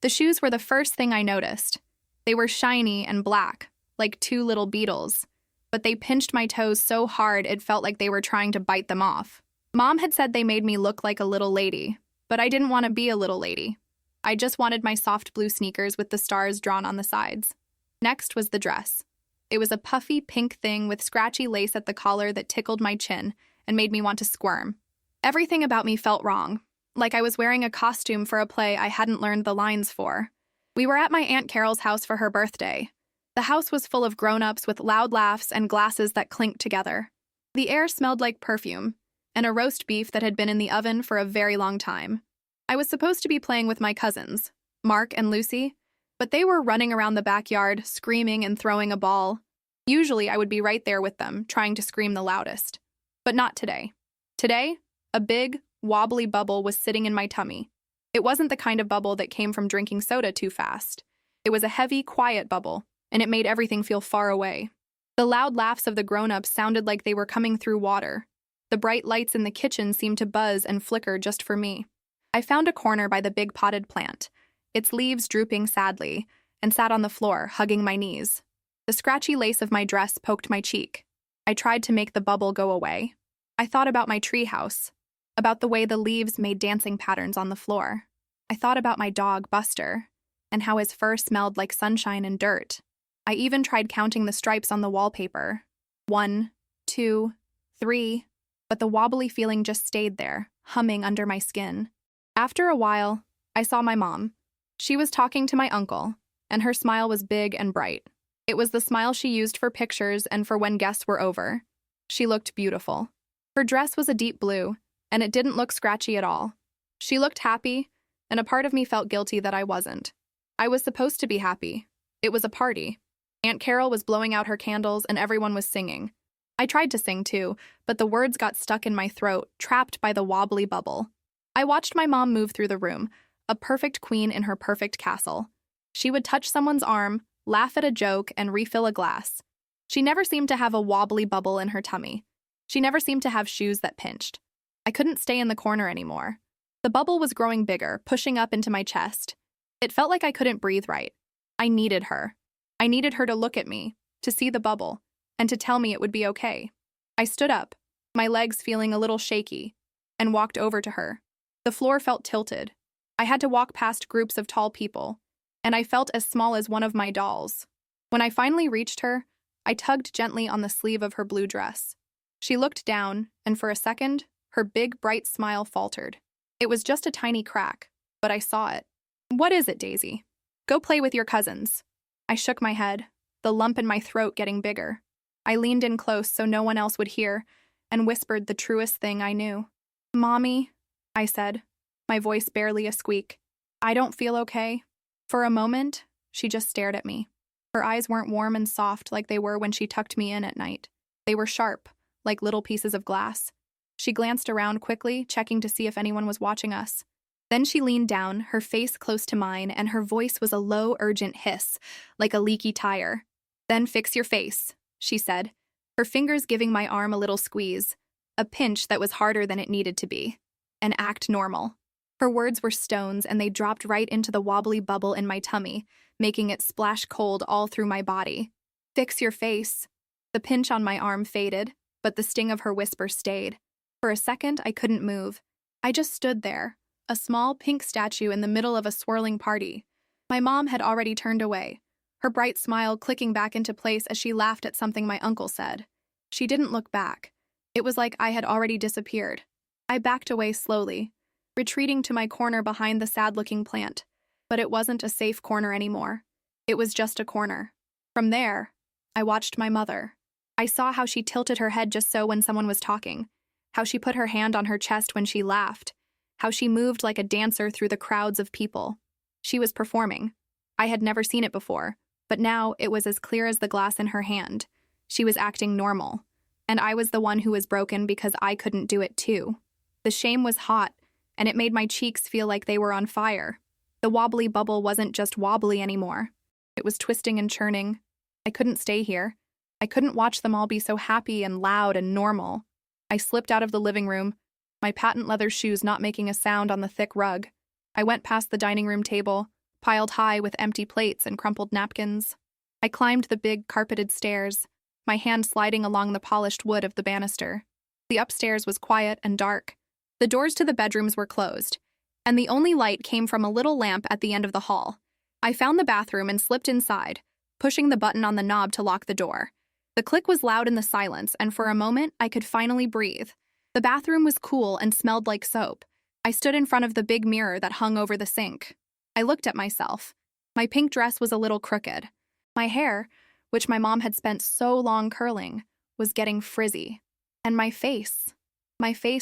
The shoes were the first thing I noticed. They were shiny and black, like two little beetles, but they pinched my toes so hard it felt like they were trying to bite them off. Mom had said they made me look like a little lady, but I didn't want to be a little lady. I just wanted my soft blue sneakers with the stars drawn on the sides. Next was the dress. It was a puffy pink thing with scratchy lace at the collar that tickled my chin and made me want to squirm. Everything about me felt wrong, like I was wearing a costume for a play I hadn't learned the lines for. We were at my Aunt Carol's house for her birthday. The house was full of grown-ups with loud laughs and glasses that clinked together. The air smelled like perfume, and a roast beef that had been in the oven for a very long time. I was supposed to be playing with my cousins, Mark and Lucy, but they were running around the backyard, screaming and throwing a ball. Usually I would be right there with them, trying to scream the loudest. But not today. Today, a big, wobbly bubble was sitting in my tummy. It wasn't the kind of bubble that came from drinking soda too fast. It was a heavy, quiet bubble, and it made everything feel far away. The loud laughs of the grown-ups sounded like they were coming through water. The bright lights in the kitchen seemed to buzz and flicker just for me. I found a corner by the big potted plant, its leaves drooping sadly, and sat on the floor, hugging my knees. The scratchy lace of my dress poked my cheek. I tried to make the bubble go away. I thought about my treehouse, about the way the leaves made dancing patterns on the floor. I thought about my dog, Buster, and how his fur smelled like sunshine and dirt. I even tried counting the stripes on the wallpaper. 1, 2, 3, but the wobbly feeling just stayed there, humming under my skin. After a while, I saw my mom. She was talking to my uncle, and her smile was big and bright. It was the smile she used for pictures and for when guests were over. She looked beautiful. Her dress was a deep blue, and it didn't look scratchy at all. She looked happy, and a part of me felt guilty that I wasn't. I was supposed to be happy. It was a party. Aunt Carol was blowing out her candles, and everyone was singing. I tried to sing too, but the words got stuck in my throat, trapped by the wobbly bubble. I watched my mom move through the room, a perfect queen in her perfect castle. She would touch someone's arm, laugh at a joke, and refill a glass. She never seemed to have a wobbly bubble in her tummy. She never seemed to have shoes that pinched. I couldn't stay in the corner anymore. The bubble was growing bigger, pushing up into my chest. It felt like I couldn't breathe right. I needed her. I needed her to look at me, to see the bubble, and to tell me it would be okay. I stood up, my legs feeling a little shaky, and walked over to her. The floor felt tilted. I had to walk past groups of tall people, and I felt as small as one of my dolls. When I finally reached her, I tugged gently on the sleeve of her blue dress. She looked down, and for a second, her big, bright smile faltered. It was just a tiny crack, but I saw it. "What is it, Daisy? Go play with your cousins." I shook my head, the lump in my throat getting bigger. I leaned in close so no one else would hear, and whispered the truest thing I knew. "Mommy," I said, my voice barely a squeak. "I don't feel okay." For a moment, she just stared at me. Her eyes weren't warm and soft like they were when she tucked me in at night. They were sharp, like little pieces of glass. She glanced around quickly, checking to see if anyone was watching us. Then she leaned down, her face close to mine, and her voice was a low, urgent hiss, like a leaky tire. "Then fix your face," she said, her fingers giving my arm a little squeeze, a pinch that was harder than it needed to be. "And act normal." Her words were stones, and they dropped right into the wobbly bubble in my tummy, making it splash cold all through my body. "Fix your face." The pinch on my arm faded, but the sting of her whisper stayed. For a second, I couldn't move. I just stood there, a small pink statue in the middle of a swirling party. My mom had already turned away, her bright smile clicking back into place as she laughed at something my uncle said. She didn't look back. It was like I had already disappeared. I backed away slowly, retreating to my corner behind the sad-looking plant. But it wasn't a safe corner anymore. It was just a corner. From there, I watched my mother. I saw how she tilted her head just so when someone was talking, how she put her hand on her chest when she laughed, how she moved like a dancer through the crowds of people. She was performing. I had never seen it before, but now it was as clear as the glass in her hand. She was acting normal, and I was the one who was broken because I couldn't do it too. The shame was hot, and it made my cheeks feel like they were on fire. The wobbly bubble wasn't just wobbly anymore. It was twisting and churning. I couldn't stay here. I couldn't watch them all be so happy and loud and normal. I slipped out of the living room, my patent leather shoes not making a sound on the thick rug. I went past the dining room table, piled high with empty plates and crumpled napkins. I climbed the big carpeted stairs, my hand sliding along the polished wood of the banister. The upstairs was quiet and dark. The doors to the bedrooms were closed, and the only light came from a little lamp at the end of the hall. I found the bathroom and slipped inside, pushing the button on the knob to lock the door. The click was loud in the silence, and for a moment, I could finally breathe. The bathroom was cool and smelled like soap. I stood in front of the big mirror that hung over the sink. I looked at myself. My pink dress was a little crooked. My hair, which my mom had spent so long curling, was getting frizzy. And my face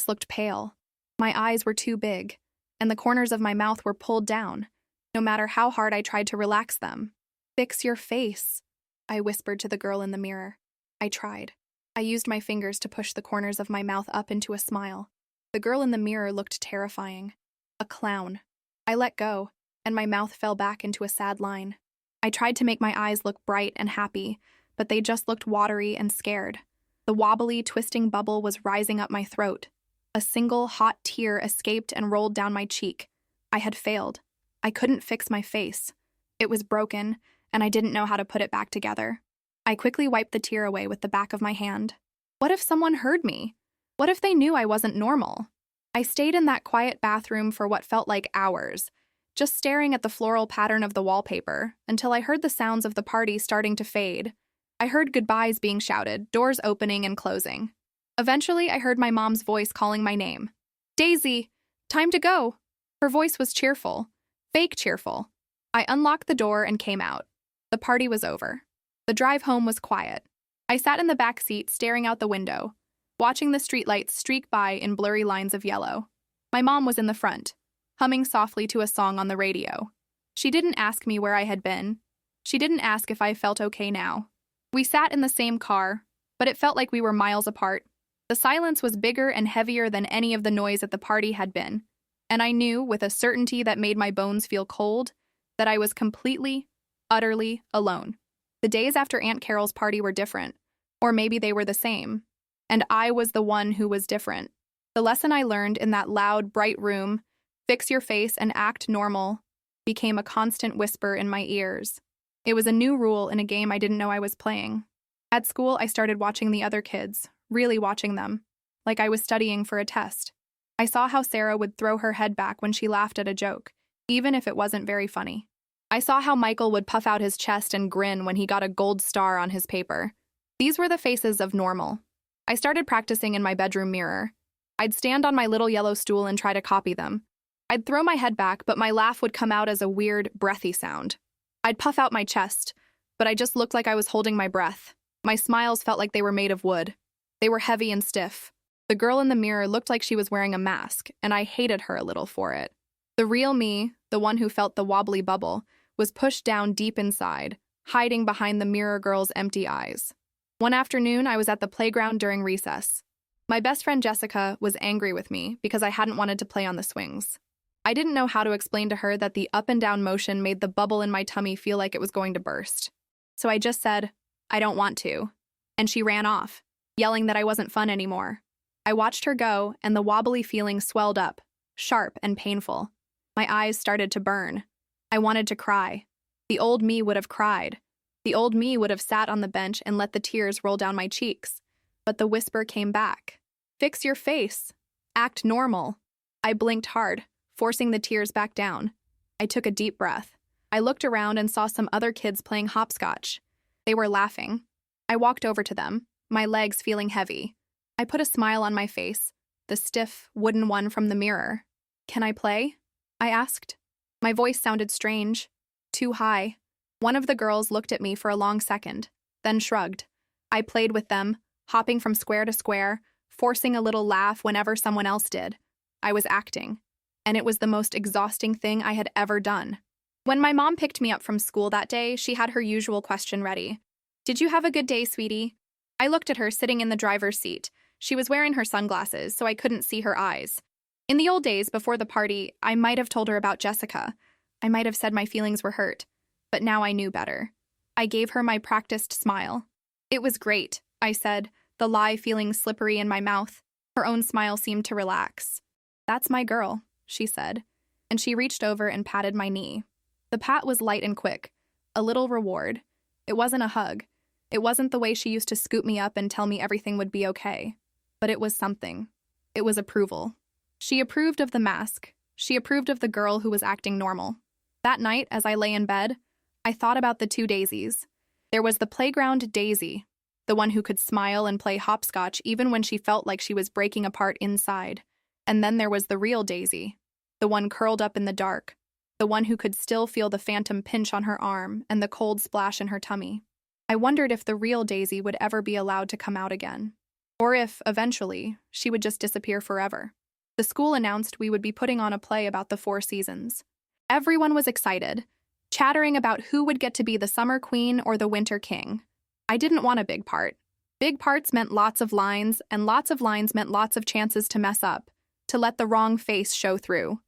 looked pale. My eyes were too big, and the corners of my mouth were pulled down, no matter how hard I tried to relax them. "Fix your face," I whispered to the girl in the mirror. I tried. I used my fingers to push the corners of my mouth up into a smile. The girl in the mirror looked terrifying. A clown. I let go, and my mouth fell back into a sad line. I tried to make my eyes look bright and happy, but they just looked watery and scared. The wobbly, twisting bubble was rising up my throat. A single hot tear escaped and rolled down my cheek. I had failed. I couldn't fix my face. It was broken, and I didn't know how to put it back together. I quickly wiped the tear away with the back of my hand. What if someone heard me? What if they knew I wasn't normal? I stayed in that quiet bathroom for what felt like hours, just staring at the floral pattern of the wallpaper, until I heard the sounds of the party starting to fade. I heard goodbyes being shouted, doors opening and closing. Eventually, I heard my mom's voice calling my name. "Daisy, time to go." Her voice was cheerful, fake cheerful. I unlocked the door and came out. The party was over. The drive home was quiet. I sat in the back seat staring out the window, watching the streetlights streak by in blurry lines of yellow. My mom was in the front, humming softly to a song on the radio. She didn't ask me where I had been. She didn't ask if I felt okay now. We sat in the same car, but it felt like we were miles apart. The silence was bigger and heavier than any of the noise at the party had been, and I knew, with a certainty that made my bones feel cold, that I was completely, utterly alone. The days after Aunt Carol's party were different, or maybe they were the same, and I was the one who was different. The lesson I learned in that loud, bright room, "Fix your face and act normal," became a constant whisper in my ears. It was a new rule in a game I didn't know I was playing. At school, I started watching the other kids, really watching them, like I was studying for a test. I saw how Sarah would throw her head back when she laughed at a joke, even if it wasn't very funny. I saw how Michael would puff out his chest and grin when he got a gold star on his paper. These were the faces of normal. I started practicing in my bedroom mirror. I'd stand on my little yellow stool and try to copy them. I'd throw my head back, but my laugh would come out as a weird, breathy sound. I'd puff out my chest, but I just looked like I was holding my breath. My smiles felt like they were made of wood. They were heavy and stiff. The girl in the mirror looked like she was wearing a mask, and I hated her a little for it. The real me, the one who felt the wobbly bubble, was pushed down deep inside, hiding behind the mirror girl's empty eyes. One afternoon, I was at the playground during recess. My best friend Jessica was angry with me because I hadn't wanted to play on the swings. I didn't know how to explain to her that the up and down motion made the bubble in my tummy feel like it was going to burst. So I just said, "I don't want to." And she ran off, yelling that I wasn't fun anymore. I watched her go, and the wobbly feeling swelled up, sharp and painful. My eyes started to burn. I wanted to cry. The old me would have cried. The old me would have sat on the bench and let the tears roll down my cheeks. But the whisper came back. "Fix your face. Act normal." I blinked hard, forcing the tears back down. I took a deep breath. I looked around and saw some other kids playing hopscotch. They were laughing. I walked over to them, my legs feeling heavy. I put a smile on my face, the stiff, wooden one from the mirror. "Can I play?" I asked. My voice sounded strange, too high. One of the girls looked at me for a long second, then shrugged. I played with them, hopping from square to square, forcing a little laugh whenever someone else did. I was acting, and it was the most exhausting thing I had ever done. When my mom picked me up from school that day, she had her usual question ready. "Did you have a good day, sweetie?" I looked at her sitting in the driver's seat. She was wearing her sunglasses, so I couldn't see her eyes. In the old days, before the party, I might have told her about Jessica. I might have said my feelings were hurt, but now I knew better. I gave her my practiced smile. "It was great," I said, the lie feeling slippery in my mouth. Her own smile seemed to relax. "That's my girl," she said, and she reached over and patted my knee. The pat was light and quick, a little reward. It wasn't a hug. It wasn't the way she used to scoop me up and tell me everything would be okay. But it was something. It was approval. She approved of the mask. She approved of the girl who was acting normal. That night, as I lay in bed, I thought about the two Daisies. There was the playground Daisy, the one who could smile and play hopscotch even when she felt like she was breaking apart inside. And then there was the real Daisy, the one curled up in the dark, the one who could still feel the phantom pinch on her arm and the cold splash in her tummy. I wondered if the real Daisy would ever be allowed to come out again, or if, eventually, she would just disappear forever. The school announced we would be putting on a play about the 4 seasons. Everyone was excited, chattering about who would get to be the summer queen or the winter king. I didn't want a big part. Big parts meant lots of lines, and lots of lines meant lots of chances to mess up, to let the wrong face show through.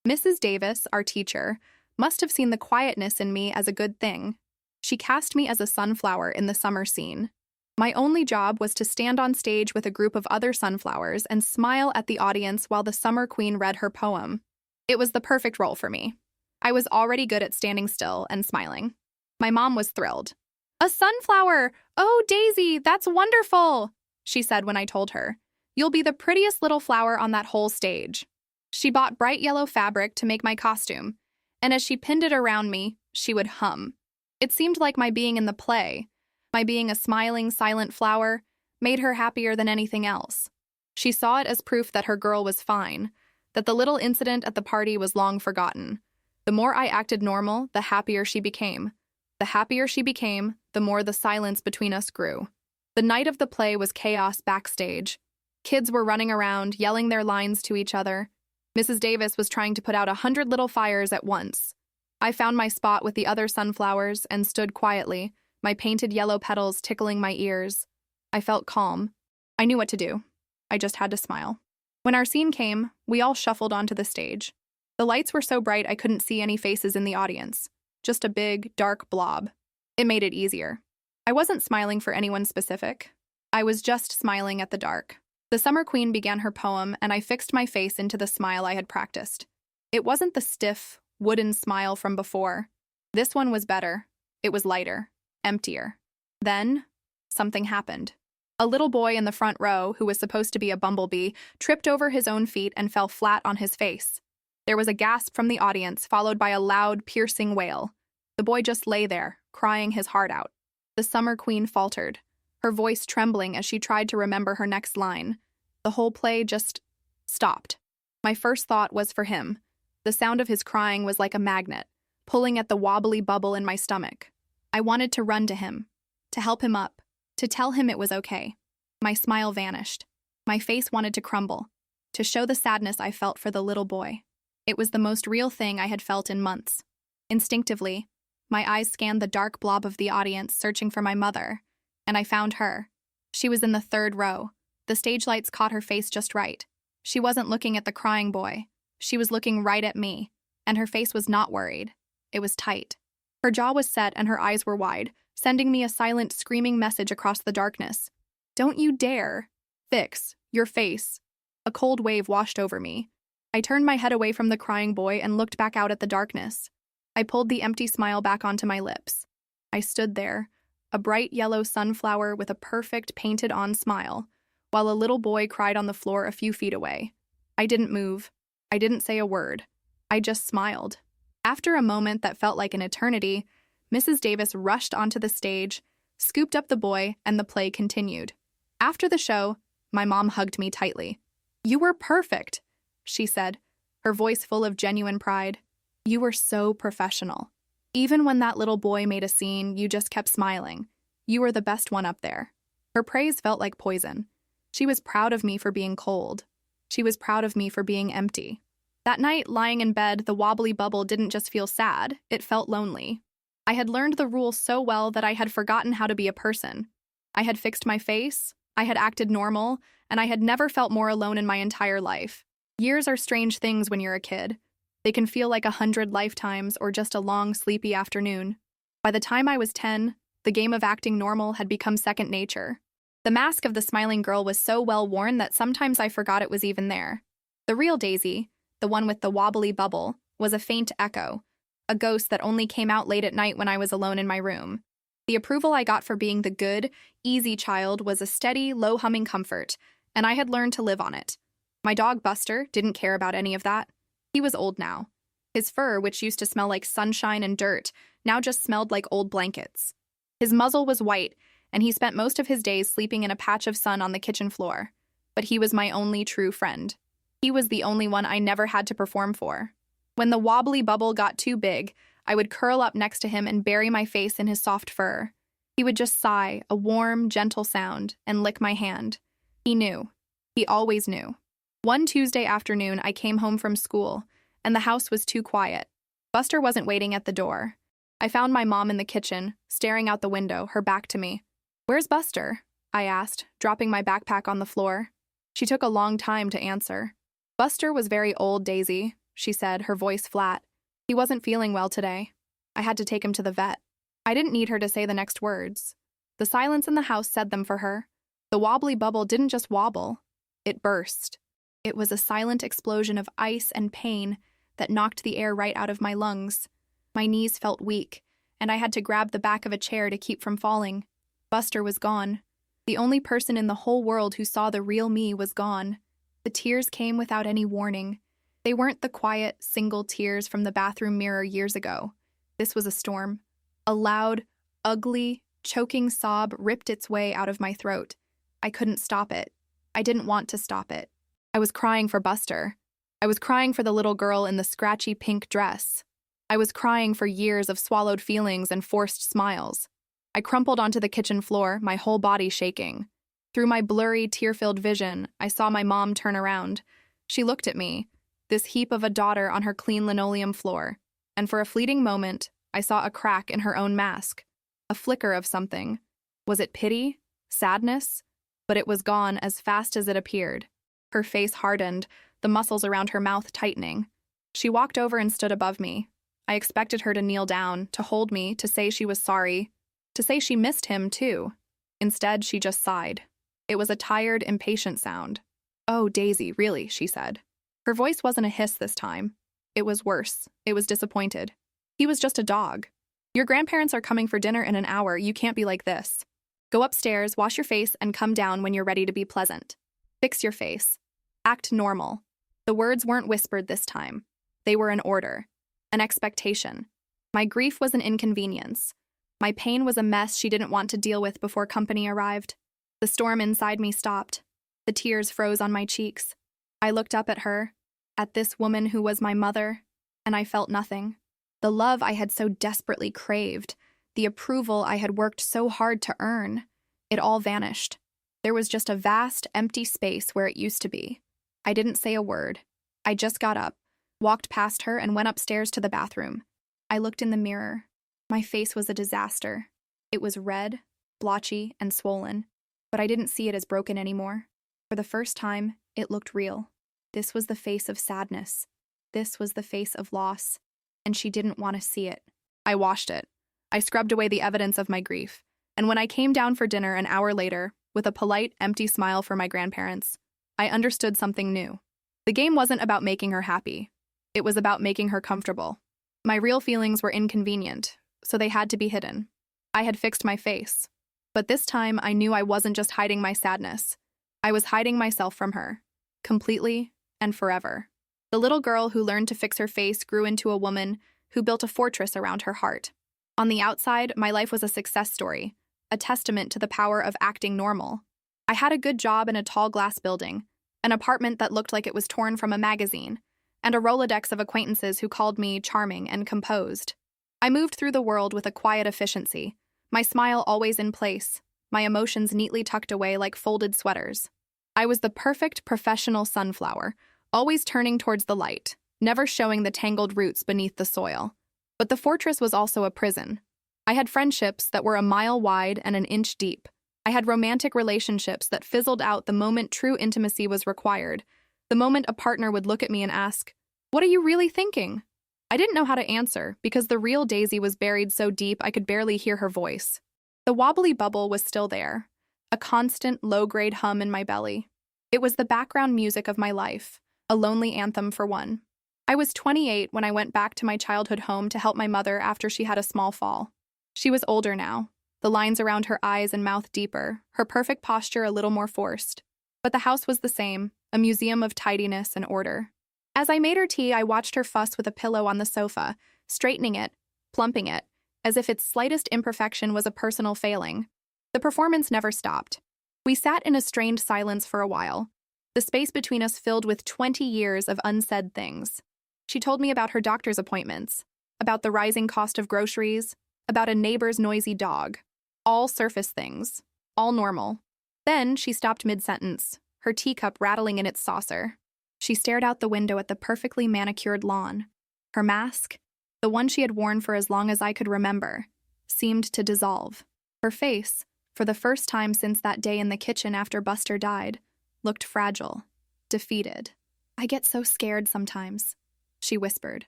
Mrs. Davis, our teacher, must have seen the quietness in me as a good thing. She cast me as a sunflower in the summer scene. My only job was to stand on stage with a group of other sunflowers and smile at the audience while the summer queen read her poem. It was the perfect role for me. I was already good at standing still and smiling. My mom was thrilled. "A sunflower! Oh, Daisy, that's wonderful!" she said when I told her. "You'll be the prettiest little flower on that whole stage." She bought bright yellow fabric to make my costume, and as she pinned it around me, she would hum. It seemed like my being in the play, my being a smiling, silent flower, made her happier than anything else. She saw it as proof that her girl was fine, that the little incident at the party was long forgotten. The more I acted normal, the happier she became. The happier she became, the more the silence between us grew. The night of the play was chaos backstage. Kids were running around, yelling their lines to each other. Mrs. Davis was trying to put out 100 little fires at once. I found my spot with the other sunflowers and stood quietly, my painted yellow petals tickling my ears. I felt calm. I knew what to do. I just had to smile. When our scene came, we all shuffled onto the stage. The lights were so bright I couldn't see any faces in the audience, just a big, dark blob. It made it easier. I wasn't smiling for anyone specific. I was just smiling at the dark. The Summer Queen began her poem, and I fixed my face into the smile I had practiced. It wasn't the stiff, wooden smile from before. This one was better. It was lighter, emptier. Then, something happened. A little boy in the front row, who was supposed to be a bumblebee, tripped over his own feet and fell flat on his face. There was a gasp from the audience, followed by a loud, piercing wail. The boy just lay there, crying his heart out. The Summer Queen faltered, her voice trembling as she tried to remember her next line. The whole play just stopped. My first thought was for him. The sound of his crying was like a magnet, pulling at the wobbly bubble in my stomach. I wanted to run to him, to help him up, to tell him it was okay. My smile vanished. My face wanted to crumble, to show the sadness I felt for the little boy. It was the most real thing I had felt in months. Instinctively, my eyes scanned the dark blob of the audience, searching for my mother, and I found her. She was in the 3rd row. The stage lights caught her face just right. She wasn't looking at the crying boy. She was looking right at me, and her face was not worried. It was tight. Her jaw was set and her eyes were wide, sending me a silent, screaming message across the darkness. "Don't you dare. Fix your face." A cold wave washed over me. I turned my head away from the crying boy and looked back out at the darkness. I pulled the empty smile back onto my lips. I stood there, a bright yellow sunflower with a perfect painted-on smile, while a little boy cried on the floor a few feet away. I didn't move. I didn't say a word. I just smiled. After a moment that felt like an eternity, Mrs. Davis rushed onto the stage, scooped up the boy, and the play continued. After the show, my mom hugged me tightly. "You were perfect," she said, her voice full of genuine pride. "You were so professional. Even when that little boy made a scene, you just kept smiling. You were the best one up there." Her praise felt like poison. She was proud of me for being cold. She was proud of me for being empty. That night, lying in bed, the wobbly bubble didn't just feel sad, it felt lonely. I had learned the rules so well that I had forgotten how to be a person. I had fixed my face, I had acted normal, and I had never felt more alone in my entire life. Years are strange things when you're a kid. They can feel like 100 lifetimes or just a long, sleepy afternoon. By the time I was 10, the game of acting normal had become second nature. The mask of the smiling girl was so well worn that sometimes I forgot it was even there. The real Daisy, the one with the wobbly bubble, was a faint echo, a ghost that only came out late at night when I was alone in my room. The approval I got for being the good, easy child was a steady, low-humming comfort, and I had learned to live on it. My dog Buster didn't care about any of that. He was old now. His fur, which used to smell like sunshine and dirt, now just smelled like old blankets. His muzzle was white, and he spent most of his days sleeping in a patch of sun on the kitchen floor. But he was my only true friend. He was the only one I never had to perform for. When the wobbly bubble got too big, I would curl up next to him and bury my face in his soft fur. He would just sigh, a warm, gentle sound, and lick my hand. He knew. He always knew. One Tuesday afternoon, I came home from school, and the house was too quiet. Buster wasn't waiting at the door. I found my mom in the kitchen, staring out the window, her back to me. "Where's Buster?" I asked, dropping my backpack on the floor. She took a long time to answer. "Buster was very old, Daisy," she said, her voice flat. "He wasn't feeling well today. I had to take him to the vet." I didn't need her to say the next words. The silence in the house said them for her. The wobbly bubble didn't just wobble. It burst. It was a silent explosion of ice and pain that knocked the air right out of my lungs. My knees felt weak, and I had to grab the back of a chair to keep from falling. Buster was gone. The only person in the whole world who saw the real me was gone. The tears came without any warning. They weren't the quiet, single tears from the bathroom mirror years ago. This was a storm. A loud, ugly, choking sob ripped its way out of my throat. I couldn't stop it. I didn't want to stop it. I was crying for Buster. I was crying for the little girl in the scratchy pink dress. I was crying for years of swallowed feelings and forced smiles. I crumpled onto the kitchen floor, my whole body shaking. Through my blurry, tear-filled vision, I saw my mom turn around. She looked at me, this heap of a daughter on her clean linoleum floor, and for a fleeting moment, I saw a crack in her own mask. A flicker of something. Was it pity? Sadness? But it was gone as fast as it appeared. Her face hardened, the muscles around her mouth tightening. She walked over and stood above me. I expected her to kneel down, to hold me, to say she was sorry, to say she missed him, too. Instead, she just sighed. It was a tired, impatient sound. "Oh, Daisy, really," she said. Her voice wasn't a hiss this time. It was worse. It was disappointed. "He was just a dog. Your grandparents are coming for dinner in an hour. You can't be like this. Go upstairs, wash your face, and come down when you're ready to be pleasant. Fix your face. Act normal." The words weren't whispered this time. They were an order. An expectation. My grief was an inconvenience. My pain was a mess she didn't want to deal with before company arrived. The storm inside me stopped. The tears froze on my cheeks. I looked up at her, at this woman who was my mother, and I felt nothing. The love I had so desperately craved, the approval I had worked so hard to earn, it all vanished. There was just a vast, empty space where it used to be. I didn't say a word. I just got up, walked past her, and went upstairs to the bathroom. I looked in the mirror. My face was a disaster. It was red, blotchy, and swollen, but I didn't see it as broken anymore. For the first time, it looked real. This was the face of sadness. This was the face of loss, and she didn't want to see it. I washed it. I scrubbed away the evidence of my grief, and when I came down for dinner an hour later, with a polite, empty smile for my grandparents, I understood something new. The game wasn't about making her happy. It was about making her comfortable. My real feelings were inconvenient, so they had to be hidden. I had fixed my face. But this time, I knew I wasn't just hiding my sadness. I was hiding myself from her. Completely and forever. The little girl who learned to fix her face grew into a woman who built a fortress around her heart. On the outside, my life was a success story, a testament to the power of acting normal. I had a good job in a tall glass building, an apartment that looked like it was torn from a magazine, and a Rolodex of acquaintances who called me charming and composed. I moved through the world with a quiet efficiency, my smile always in place, my emotions neatly tucked away like folded sweaters. I was the perfect professional sunflower, always turning towards the light, never showing the tangled roots beneath the soil. But the fortress was also a prison. I had friendships that were a mile wide and an inch deep. I had romantic relationships that fizzled out the moment true intimacy was required, the moment a partner would look at me and ask, "What are you really thinking?" I didn't know how to answer because the real Daisy was buried so deep I could barely hear her voice. The wobbly bubble was still there, a constant low-grade hum in my belly. It was the background music of my life, a lonely anthem for one. I was 28 when I went back to my childhood home to help my mother after she had a small fall. She was older now, the lines around her eyes and mouth deeper, her perfect posture a little more forced. But the house was the same, a museum of tidiness and order. As I made her tea, I watched her fuss with a pillow on the sofa, straightening it, plumping it, as if its slightest imperfection was a personal failing. The performance never stopped. We sat in a strained silence for a while, the space between us filled with 20 years of unsaid things. She told me about her doctor's appointments, about the rising cost of groceries, about a neighbor's noisy dog. All surface things, all normal. Then she stopped mid-sentence, her teacup rattling in its saucer. She stared out the window at the perfectly manicured lawn. Her mask, the one she had worn for as long as I could remember, seemed to dissolve. Her face, for the first time since that day in the kitchen after Buster died, looked fragile, defeated. "I get so scared sometimes," she whispered,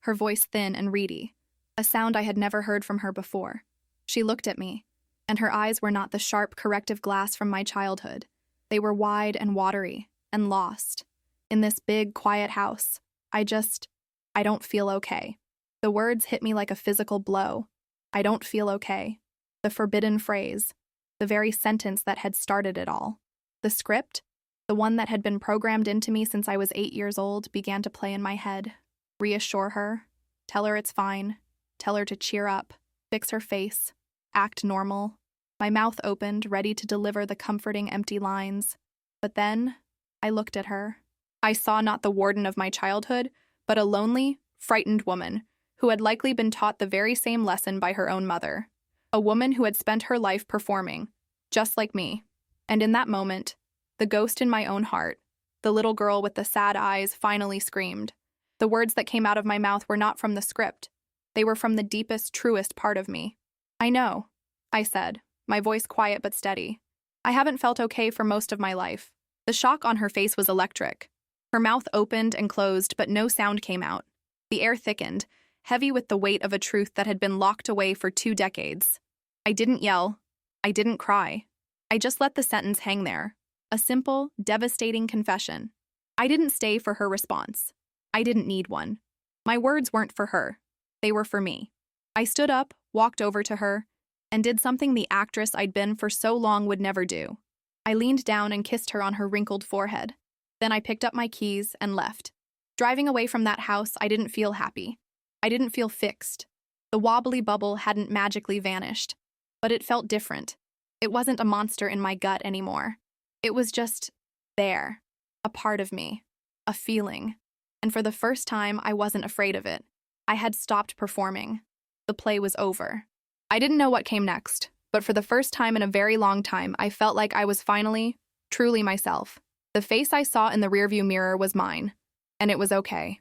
her voice thin and reedy, a sound I had never heard from her before. She looked at me, and her eyes were not the sharp, corrective glass from my childhood. They were wide and watery, and lost. In this big, quiet house, I don't feel okay. The words hit me like a physical blow. I don't feel okay. The forbidden phrase, the very sentence that had started it all. The script, the one that had been programmed into me since I was 8 years old, began to play in my head. Reassure her, tell her it's fine, tell her to cheer up, fix her face, act normal. My mouth opened, ready to deliver the comforting empty lines. But then, I looked at her. I saw not the warden of my childhood, but a lonely, frightened woman who had likely been taught the very same lesson by her own mother. A woman who had spent her life performing, just like me. And in that moment, the ghost in my own heart, the little girl with the sad eyes, finally screamed. The words that came out of my mouth were not from the script. They were from the deepest, truest part of me. "I know," I said, my voice quiet but steady. "I haven't felt okay for most of my life." The shock on her face was electric. Her mouth opened and closed, but no sound came out. The air thickened, heavy with the weight of a truth that had been locked away for 2 decades. I didn't yell. I didn't cry. I just let the sentence hang there. A simple, devastating confession. I didn't stay for her response. I didn't need one. My words weren't for her. They were for me. I stood up, walked over to her, and did something the actress I'd been for so long would never do. I leaned down and kissed her on her wrinkled forehead. Then I picked up my keys and left. Driving away from that house, I didn't feel happy. I didn't feel fixed. The wobbly bubble hadn't magically vanished, but it felt different. It wasn't a monster in my gut anymore. It was just there, a part of me, a feeling. And for the first time, I wasn't afraid of it. I had stopped performing. The play was over. I didn't know what came next, but for the first time in a very long time, I felt like I was finally, truly myself. The face I saw in the rearview mirror was mine, and it was okay.